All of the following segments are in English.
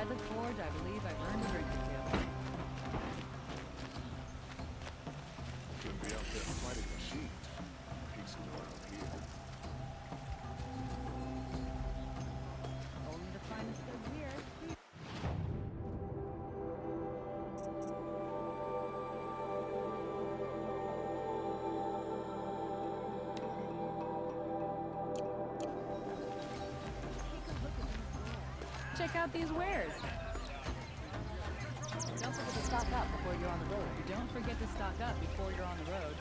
Inside the forge, I believe I've earned a drink or two. Shouldn't be out there fighting machines. Peace around here. Only the finest goods here. Check out these wares. Don't forget to stock up before you're on the road. Don't forget to stock up before you're on the road.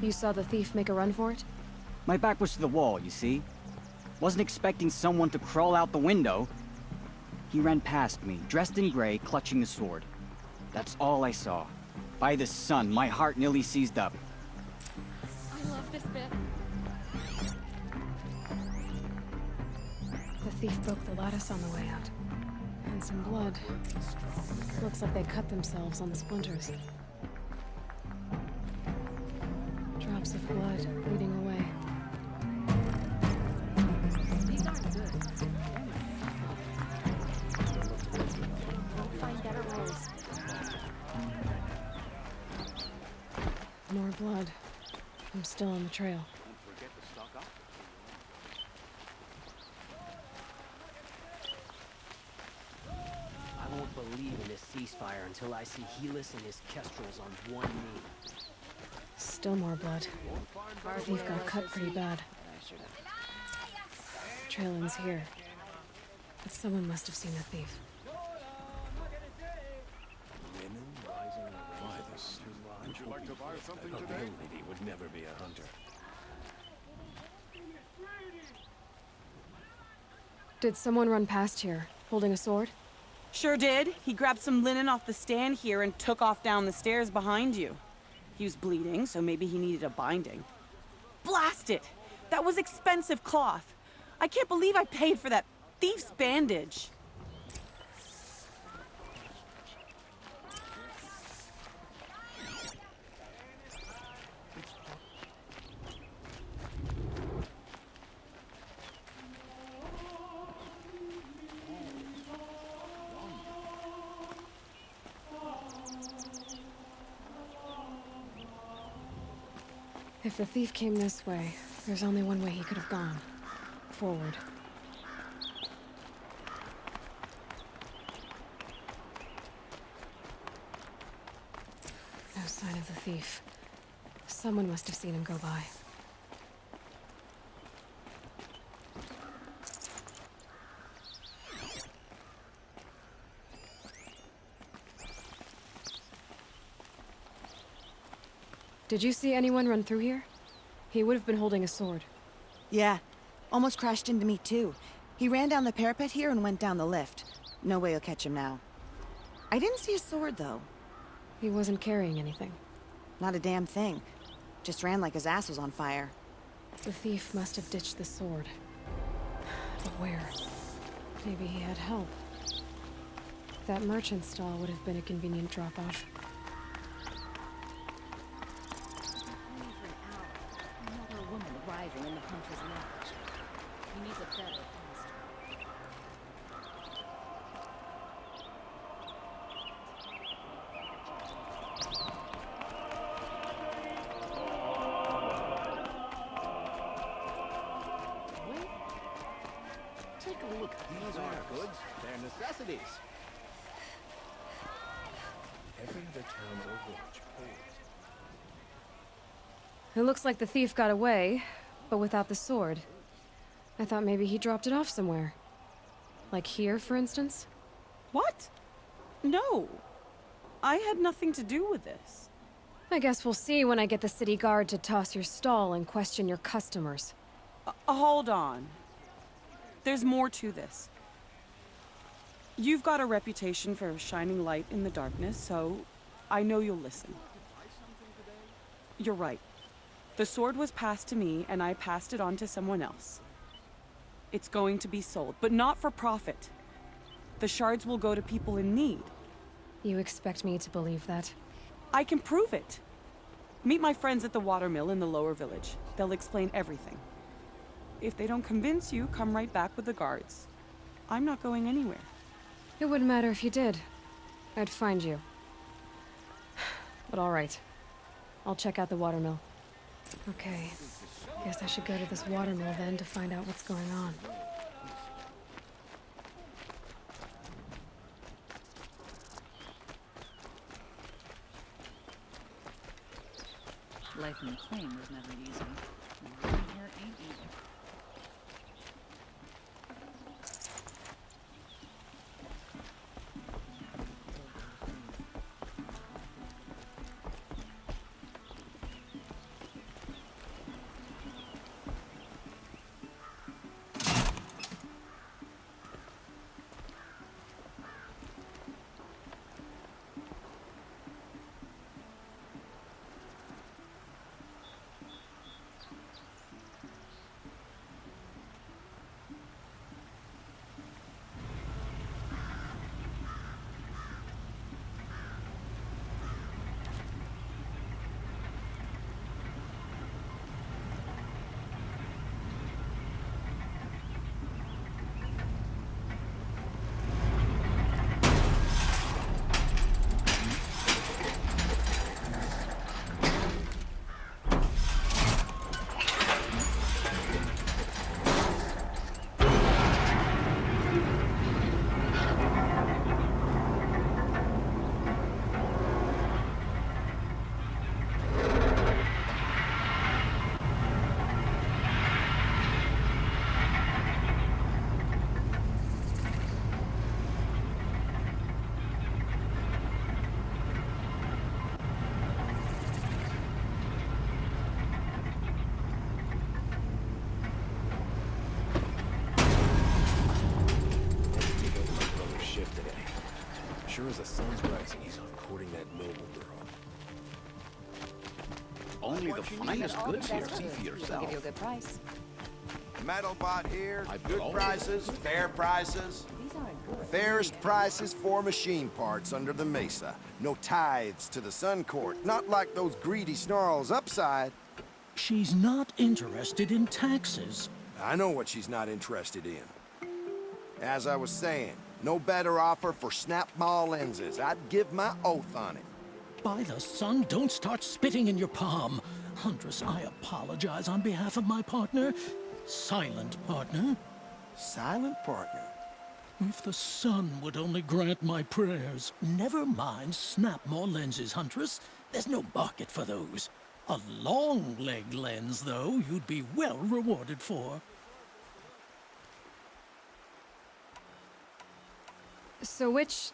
You saw the thief make a run for it? My back was to the wall, you see? Wasn't expecting someone to crawl out the window. He ran past me, dressed in gray, clutching a sword. That's all I saw. By the sun, my heart nearly seized up. I love this bit. The thief broke the lattice on the way out. And some blood. Looks like they cut themselves on the splinters. Drops of blood leading away. These aren't good. We'll find better ways. More blood. I'm still on the trail. Don't forget to stock up. I won't believe in this ceasefire until I see Helis and his kestrels on one knee. Still more blood. The thief got cut pretty bad. Trail ends here. But someone must have seen the thief. Women rising why this? Would you like to buy something today? Lady would never be a hunter. Did someone run past here, holding a sword? Sure did. He grabbed some linen off the stand here and took off down the stairs behind you. He was bleeding, so maybe he needed a binding. Blast it! That was expensive cloth. I can't believe I paid for that thief's bandage. If the thief came this way, there's only one way he could have gone. Forward. No sign of the thief. Someone must have seen him go by. Did you see anyone run through here? He would have been holding a sword. Yeah. Almost crashed into me, too. He ran down the parapet here and went down the lift. No way you'll catch him now. I didn't see a sword, though. He wasn't carrying anything. Not a damn thing. Just ran like his ass was on fire. The thief must have ditched the sword. But where? Maybe he had help. That merchant stall would have been a convenient drop-off. Another woman arriving in the hunter's lodge. He needs a better master. Wait. Take a look. These aren't goods, they're necessities. Every other town or village pays. It looks like the thief got away, but without the sword. I thought maybe he dropped it off somewhere. Like here, for instance? What? No. I had nothing to do with this. I guess we'll see when I get the city guard to toss your stall and question your customers. Hold on. There's more to this. You've got a reputation for shining light in the darkness, so I know you'll listen. You're right. The sword was passed to me, and I passed it on to someone else. It's going to be sold, but not for profit. The shards will go to people in need. You expect me to believe that? I can prove it. Meet my friends at the watermill in the lower village. They'll explain everything. If they don't convince you, come right back with the guards. I'm not going anywhere. It wouldn't matter if you did. I'd find you. But all right. I'll check out the watermill. Okay. Guess I should go to this watermill then to find out what's going on. Life in the claim was never easy. And living here ain't either. Sure as the sun's rising, he's off courting that noble girl. Only the finest goods here. See for Give you a yourself. good price. Metalbot here. I've Good got all prices, fair prices. These aren't good. Fairest prices for machine parts under the mesa. No tithes to the Sun Court. Not like those greedy snarls upside. She's not interested in taxes. I know what she's not interested in. As I was saying, no better offer for snap-ball lenses. I'd give my oath on it. By the sun, don't start spitting in your palm. Huntress, I apologize on behalf of my partner. Silent partner. Silent partner. If the sun would only grant my prayers. Never mind snap more lenses, Huntress. There's no market for those. A long leg lens, though, you'd be well rewarded for. So which...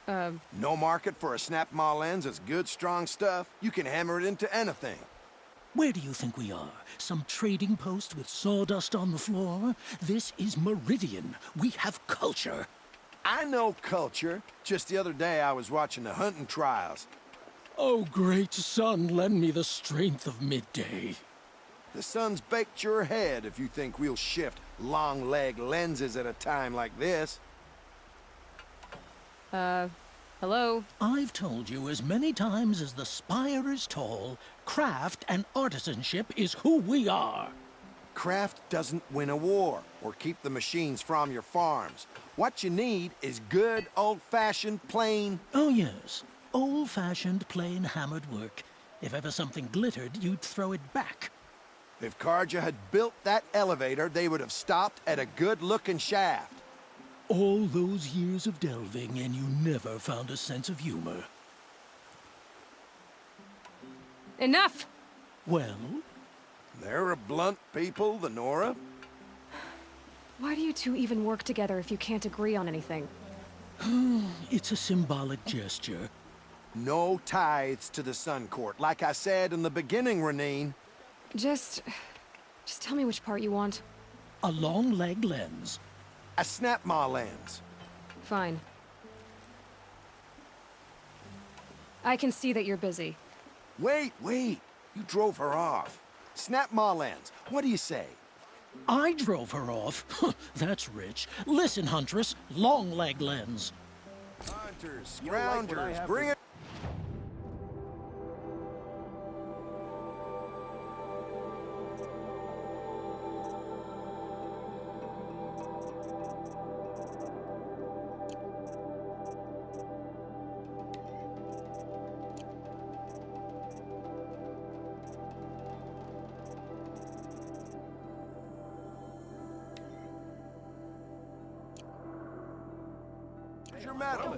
No market for a snap-ball lens is good, strong stuff. You can hammer it into anything. Where do you think we are? Some trading post with sawdust on the floor? This is Meridian. We have culture. I know culture. Just the other day I was watching the hunting trials. Oh, great sun, lend me the strength of midday. The sun's baked your head if you think we'll shift long leg lenses at a time like this. hello? I've told you as many times as the spire is tall, craft and artisanship is who we are. Craft doesn't win a war or keep the machines from your farms. What you need is good, old-fashioned, plain... Oh, yes. Old-fashioned, plain hammered work. If ever something glittered, you'd throw it back. If Carja had built that elevator, they would have stopped at a good-looking shaft. All those years of delving, and you never found a sense of humor. Enough! Well? They're a blunt people, the Nora. Why do you two even work together if you can't agree on anything? It's a symbolic gesture. No tithes to the Sun Court, like I said in the beginning, Renine. Just tell me which part you want. A long leg lens. A snap-maw lens. Fine. I can see that you're busy. Wait. You drove her off. Snap-maw lens. What do you say? I drove her off. That's rich. Listen, Huntress, long leg lens. Hunters, scroungers, bring it. your medal.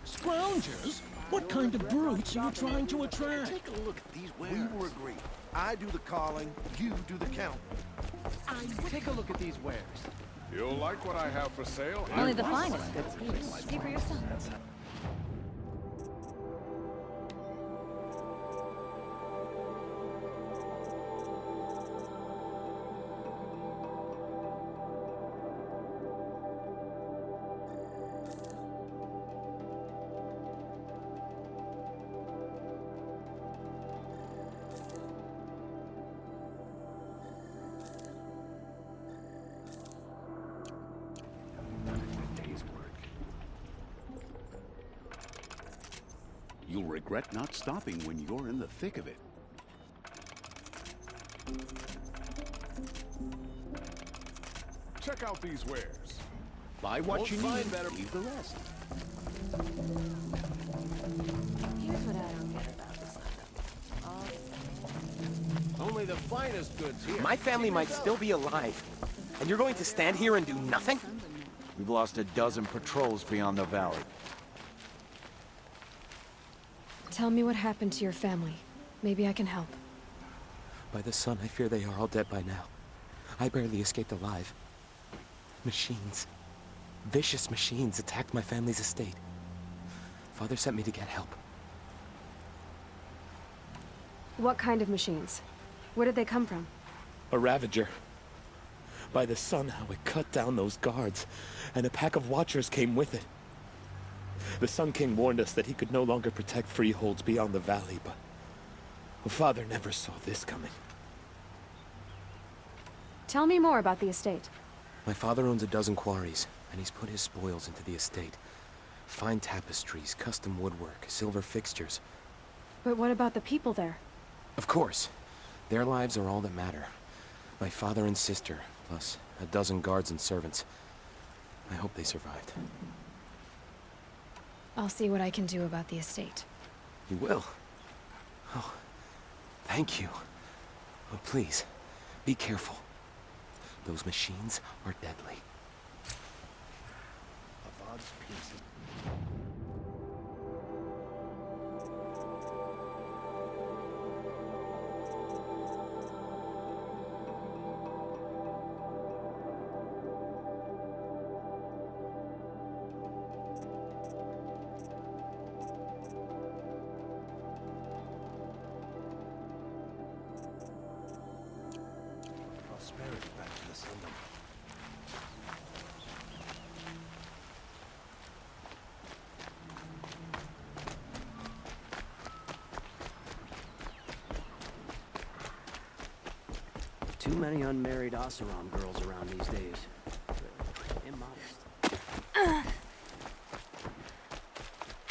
Scroungers? What kind of brutes are you trying to attract? Take a look at these We wares. were agreed. I do the calling, you do the count. Take a look at these wares. You'll like what I have for sale. Only the finest goods here. See for yourself. Day's work. You'll regret not stopping when you're in the thick of it. Check out these wares. Buy what Won't you find need, better- leave the rest. Here's what I don't get about this item. Only the finest goods here. My family might still be alive, and you're going to stand here and do nothing? We've lost a dozen patrols beyond the valley. Tell me what happened to your family. Maybe I can help. By the sun, I fear they are all dead by now. I barely escaped alive. Machines. Vicious machines attacked my family's estate. Father sent me to get help. What kind of machines? Where did they come from? A Ravager. By the sun, how it cut down those guards, and a pack of watchers came with it. The Sun King warned us that he could no longer protect freeholds beyond the valley, but Father never saw this coming. Tell me more about the estate. My father owns a dozen quarries, and he's put his spoils into the estate. Fine tapestries, custom woodwork, silver fixtures. But what about the people there? Of course. Their lives are all that matter. My father and sister, plus a dozen guards and servants. I hope they survived. I'll see what I can do about the estate. You will? Oh, thank you. Oh, please, be careful. Those machines are deadly. Avad's peace. Prosperity back to the sun. Too many unmarried Oseram girls around these days. Immodest.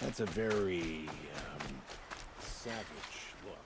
That's a very, savage look.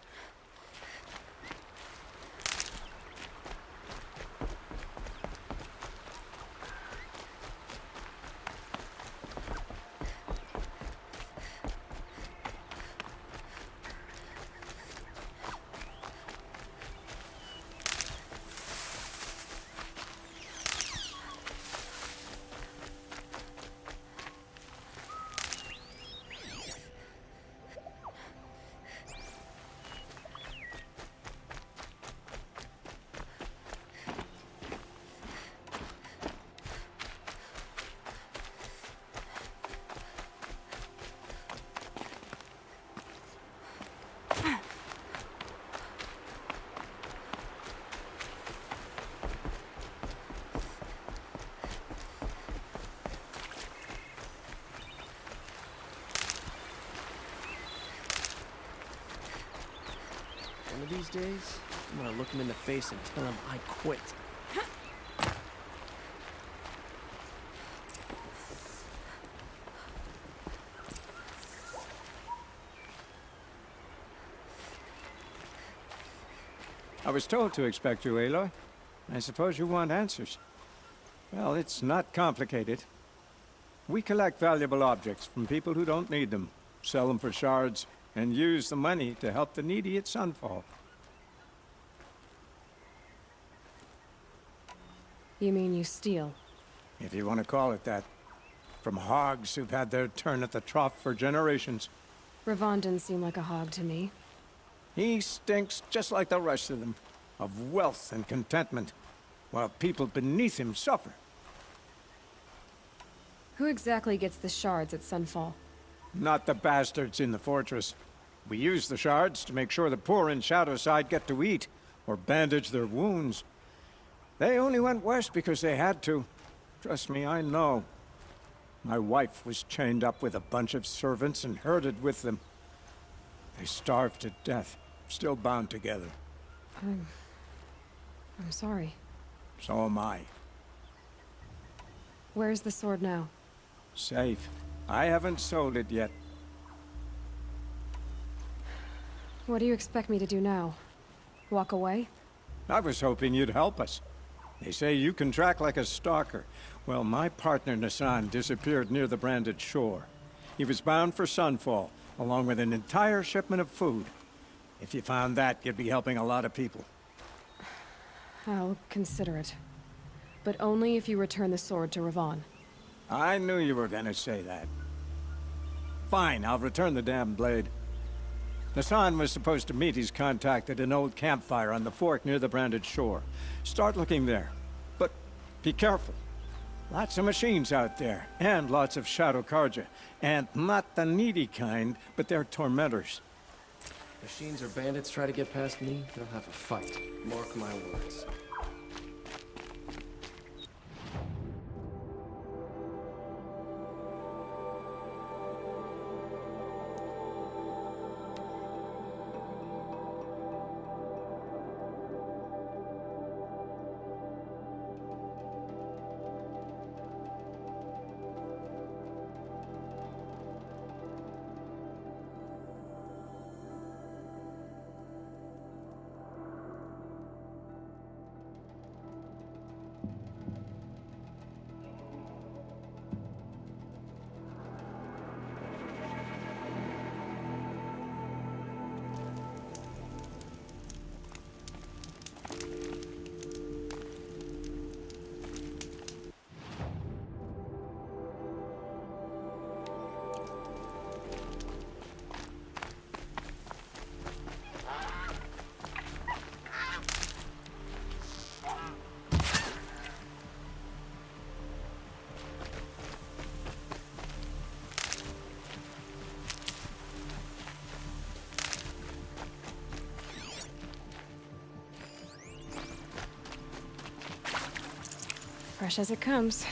One of these days, I'm gonna look him in the face and tell him I quit. I was told to expect you, Aloy. I suppose you want answers. Well, it's not complicated. We collect valuable objects from people who don't need them, sell them for shards, and use the money to help the needy at Sunfall. You mean you steal? If you want to call it that. from hogs who've had their turn at the trough for generations. Ravon didn't seem like a hog to me. He stinks just like the rest of them, of wealth and contentment, while people beneath him suffer. Who exactly gets the shards at Sunfall? Not the bastards in the fortress. We use the shards to make sure the poor in Shadowside get to eat, or bandage their wounds. They only went west because they had to. Trust me, I know. My wife was chained up with a bunch of servants and herded with them. They starved to death, still bound together. I'm sorry. So am I. Where's the sword now? Safe. I haven't sold it yet. What do you expect me to do now? Walk away? I was hoping you'd help us. They say you can track like a stalker. Well, my partner Nassan disappeared near the branded shore. He was bound for Sunfall, along with an entire shipment of food. If you found that, you'd be helping a lot of people. I'll consider it. But only if you return the sword to Ravon. I knew you were gonna say that. Fine, I'll return the damn blade. Nassan was supposed to meet his contact at an old campfire on the fork near the branded shore. Start looking there. But be careful. Lots of machines out there, and lots of Shadow Karja. And not the needy kind, but they're tormentors. Machines or bandits try to get past me, they'll have a fight. Mark my words. Fresh as it comes.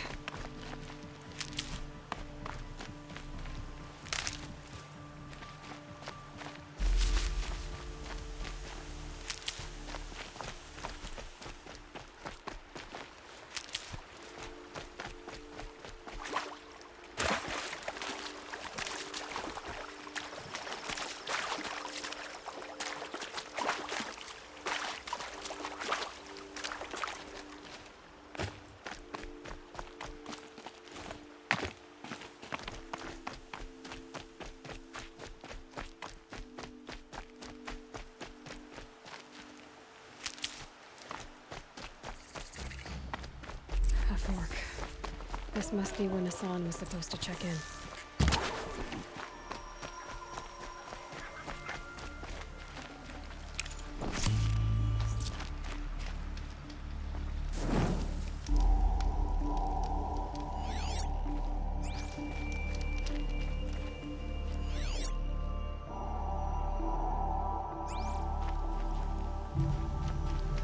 A fork. This must be where Nassan was supposed to check in.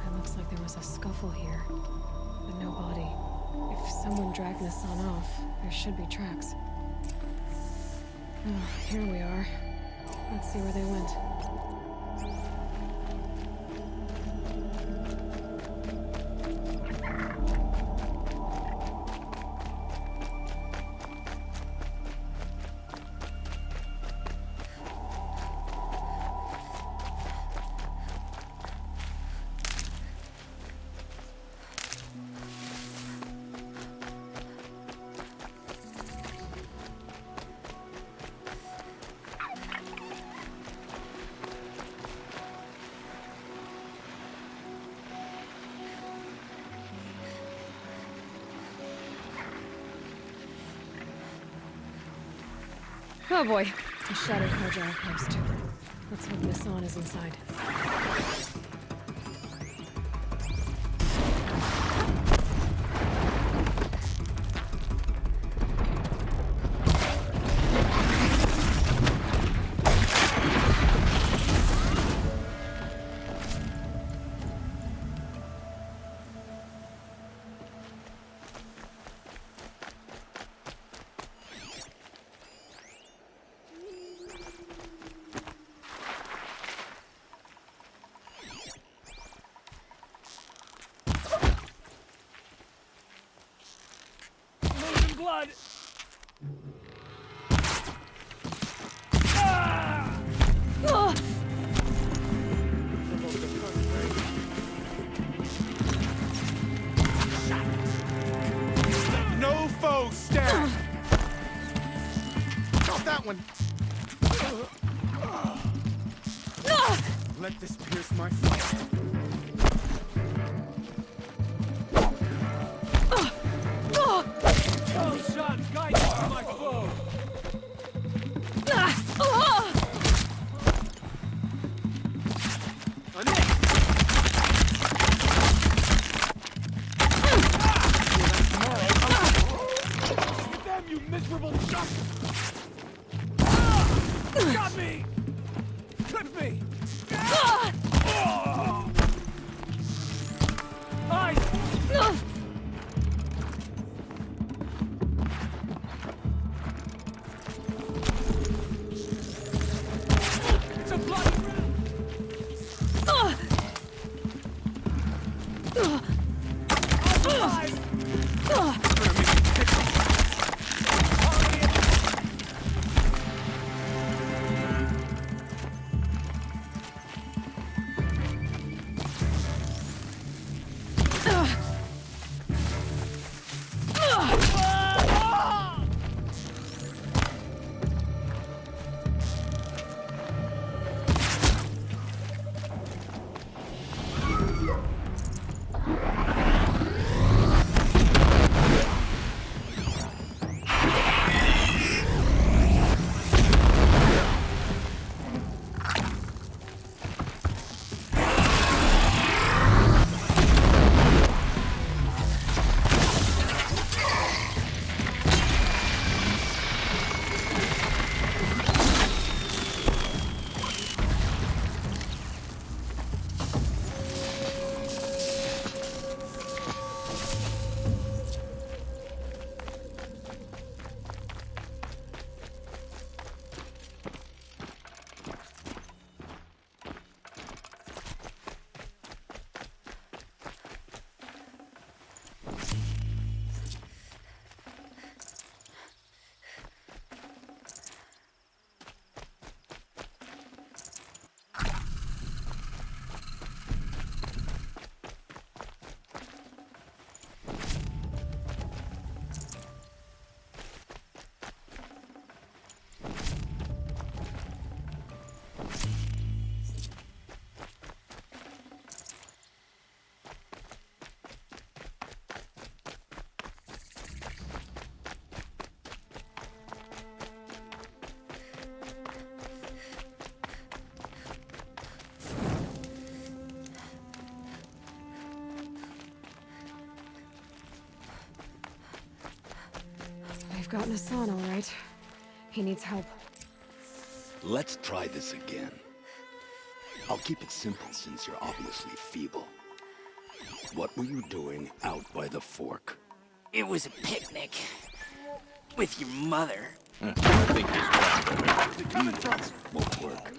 It looks like there was a scuffle here, but no body. If someone dragged Nassan off, there should be tracks. Oh, here we are. Let's see where they went. Oh boy, a shattered Carja outpost. Let's hope Nassan is inside. Blood! No foe stand! Drop that one! Let this pierce my flesh. Those shots guide you to my foe! Damn you miserable shot! Got me! Clip me! It's a bloody We've got Nassan, all right. He needs help. Let's try this again. I'll keep it simple since you're obviously feeble. What were you doing out by the fork? It was a picnic. With your mother. I think this won't work.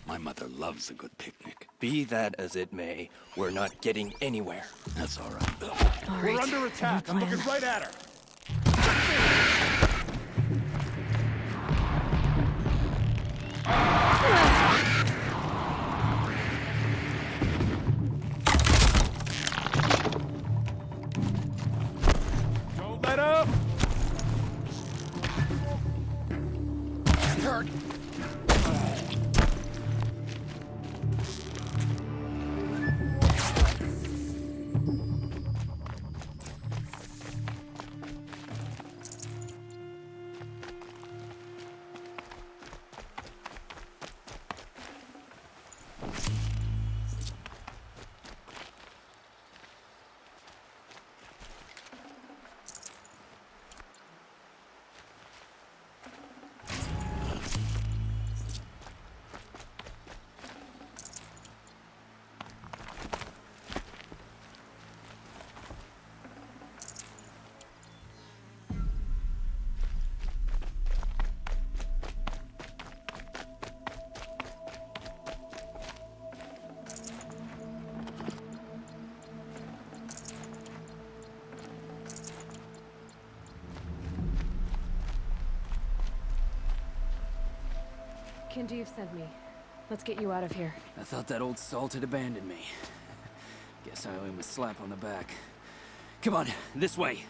My mother loves a good picnic. Be that as it may, we're not getting anywhere. That's all right. All right. We're under attack. I'm looking right at her. Don't let up. Hurt. Kindeev sent me. Let's get you out of here. I thought that old salt had abandoned me. Guess I owe him a slap on the back. Come on, this way.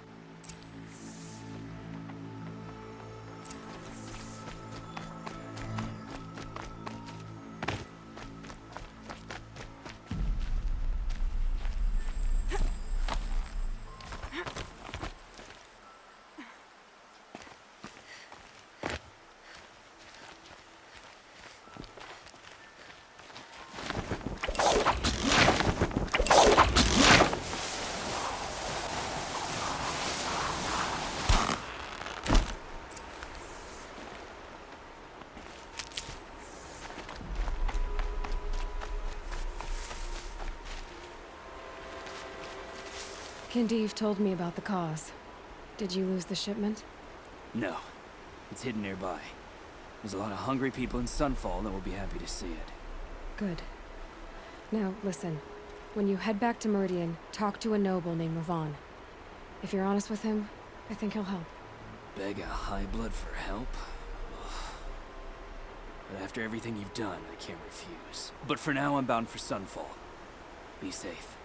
Kindeev told me about the cause. Did you lose the shipment? No. It's hidden nearby. There's a lot of hungry people in Sunfall that will be happy to see it. Good. Now, listen. When you head back to Meridian, talk to a noble named Ravon. If you're honest with him, I think he'll help. Beg a high blood for help? Ugh. But after everything you've done, I can't refuse. But for now, I'm bound for Sunfall. Be safe.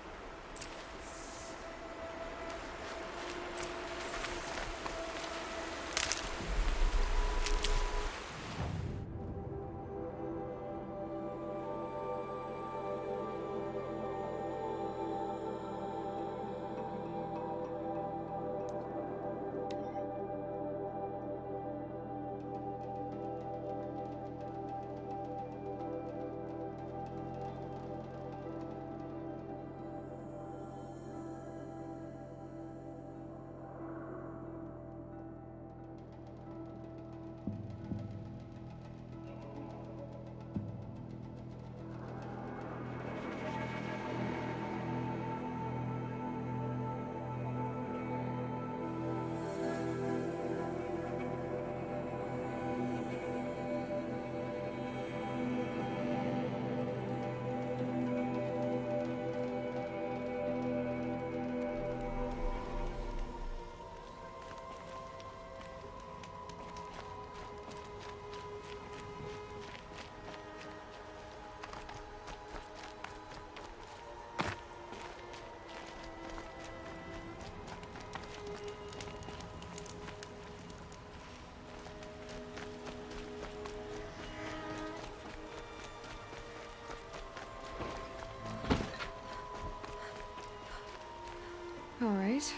All right.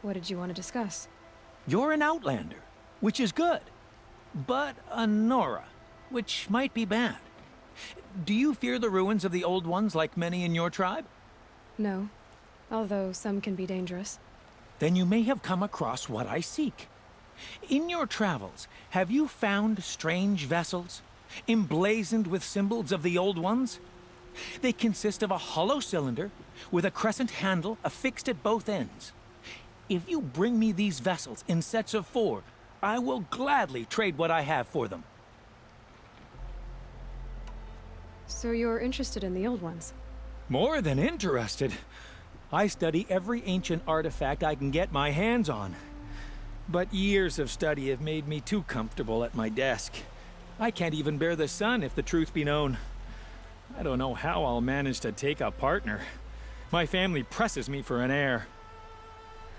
What did you want to discuss? You're an outlander, which is good. But a Nora, which might be bad. Do you fear the ruins of the Old Ones like many in your tribe? No. Although some can be dangerous. Then you may have come across what I seek. In your travels, have you found strange vessels, emblazoned with symbols of the Old Ones? They consist of a hollow cylinder with a crescent handle affixed at both ends. If you bring me these vessels in sets of 4, I will gladly trade what I have for them. So you're interested in the old ones? More than interested. I study every ancient artifact I can get my hands on. But years of study have made me too comfortable at my desk. I can't even bear the sun, if the truth be known. I don't know how I'll manage to take a partner. My family presses me for an heir.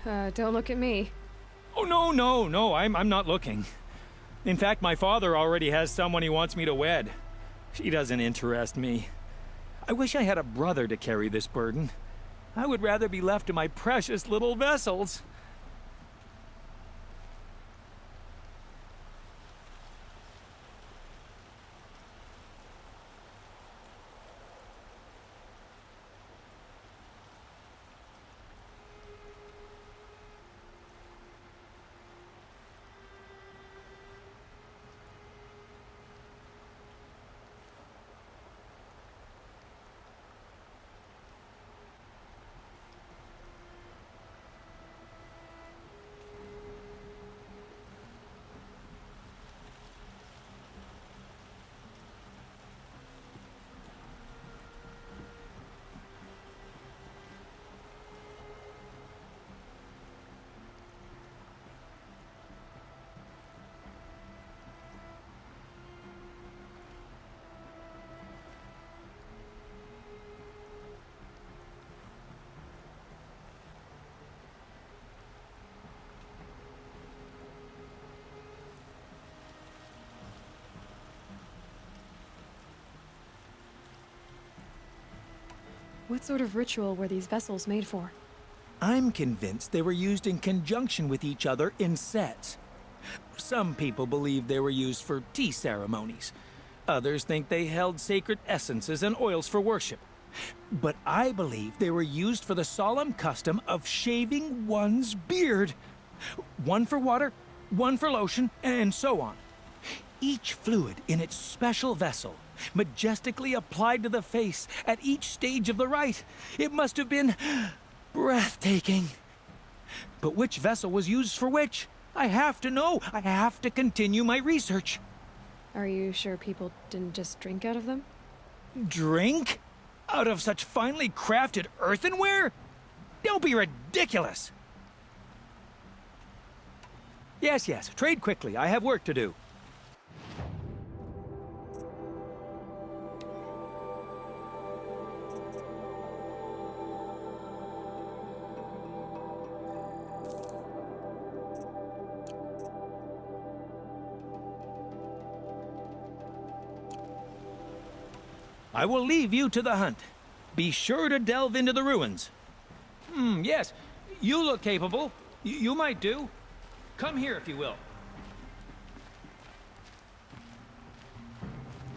Don't look at me. Oh, no, I'm not looking. In fact, my father already has someone he wants me to wed. She doesn't interest me. I wish I had a brother to carry this burden. I would rather be left to my precious little vessels. What sort of ritual were these vessels made for? I'm convinced they were used in conjunction with each other in sets. Some people believe they were used for tea ceremonies. Others think they held sacred essences and oils for worship. But I believe they were used for the solemn custom of shaving one's beard. One for water, one for lotion, and so on. Each fluid in its special vessel, majestically applied to the face at each stage of the rite. It must have been breathtaking. But which vessel was used for which? I have to know. I have to continue my research. Are you sure people didn't just drink out of them? Drink? Out of such finely crafted earthenware? Don't be ridiculous! Yes, trade quickly. I have work to do. I will leave you to the hunt. Be sure to delve into the ruins. Yes, you look capable. You might do. Come here if you will.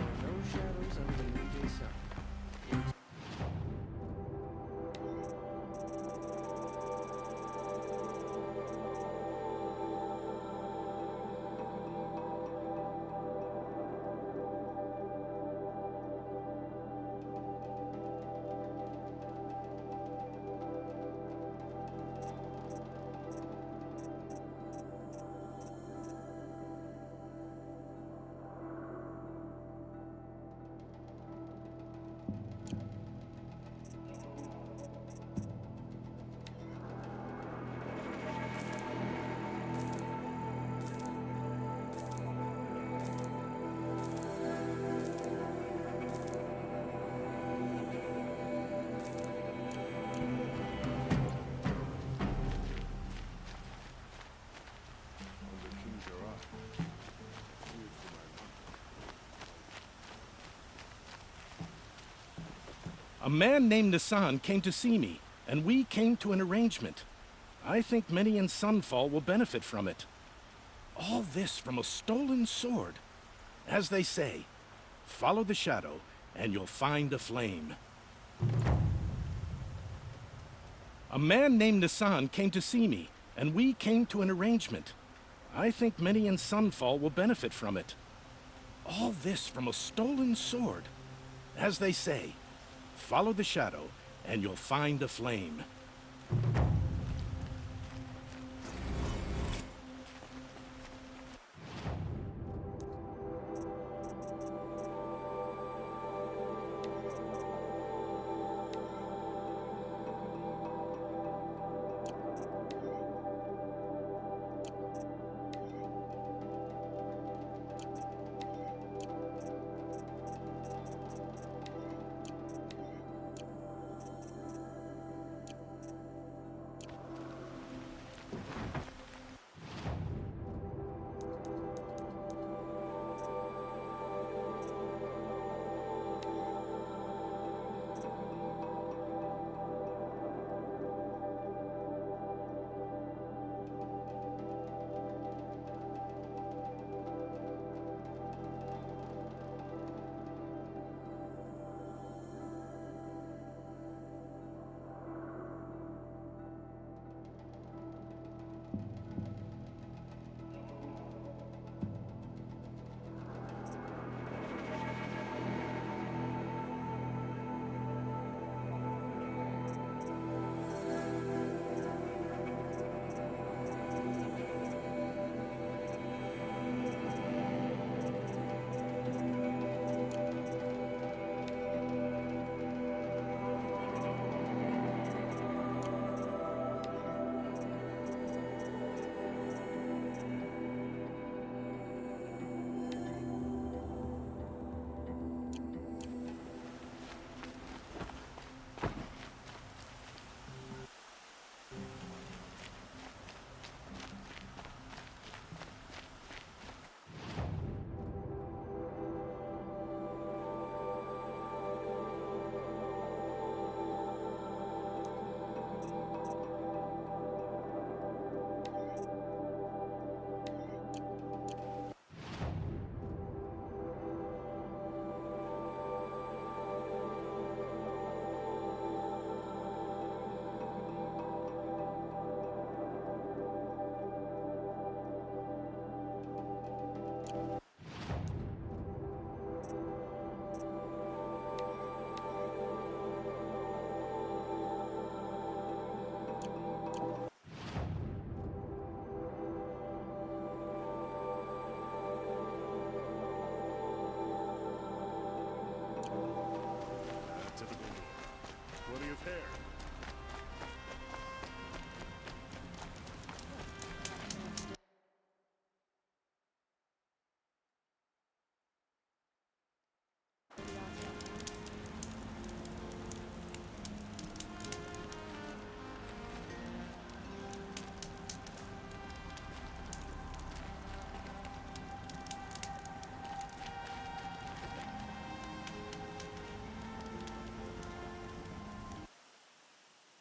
No shadows under the midday sun. A man named Nassan came to see me, and we came to an arrangement. I think many in Sunfall will benefit from it. All this from a stolen sword. As they say, follow the shadow, and you'll find a flame. A man named Nassan came to see me, and we came to an arrangement. I think many in Sunfall will benefit from it. All this from a stolen sword. As they say, follow the shadow, and you'll find a flame.